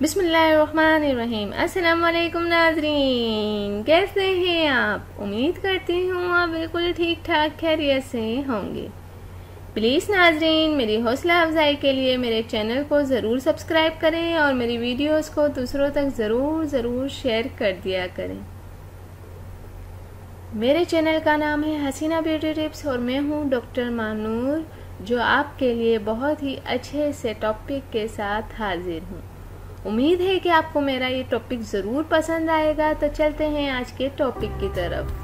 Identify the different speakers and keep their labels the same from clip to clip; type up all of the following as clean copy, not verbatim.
Speaker 1: बिस्मिल्लाहिर्रहमानिर्रहीम। अस्सलाम वालेकुम नाज़रीन, कैसे हैं आप? उम्मीद करती हूँ आप बिल्कुल ठीक ठाक खैरियत से होंगे। प्लीज़ नाज़रीन, मेरी हौसला अफजाई के लिए मेरे चैनल को ज़रूर सब्सक्राइब करें और मेरी वीडियोस को दूसरों तक ज़रूर शेयर कर दिया करें। मेरे चैनल का नाम है हसीना ब्यूटी टिप्स और मैं हूँ डॉक्टर मानूर, जो आपके लिए बहुत ही अच्छे से टॉपिक के साथ हाजिर हूँ। उम्मीद है कि आपको मेरा ये टॉपिक ज़रूर पसंद आएगा। तो चलते हैं आज के टॉपिक की तरफ।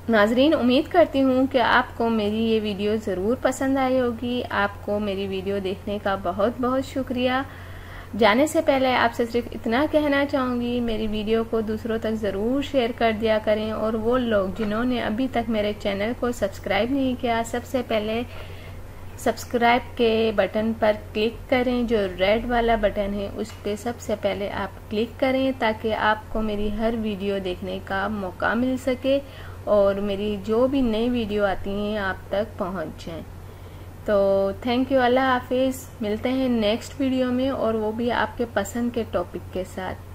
Speaker 1: नाजरीन, उम्मीद करती हूँ कि आपको मेरी ये वीडियो ज़रूर पसंद आई होगी। आपको मेरी वीडियो देखने का बहुत बहुत शुक्रिया। जाने से पहले आपसे सिर्फ इतना कहना चाहूँगी, मेरी वीडियो को दूसरों तक ज़रूर शेयर कर दिया करें। और वो लोग जिन्होंने अभी तक मेरे चैनल को सब्सक्राइब नहीं किया, सबसे पहले सब्सक्राइब के बटन पर क्लिक करें। जो रेड वाला बटन है उस पर सबसे पहले आप क्लिक करें, ताकि आपको मेरी हर वीडियो देखने का मौका मिल सके और मेरी जो भी नई वीडियो आती हैं आप तक पहुंच जाएं। तो थैंक यू, अल्लाह हाफिज़। मिलते हैं नेक्स्ट वीडियो में, और वो भी आपके पसंद के टॉपिक के साथ।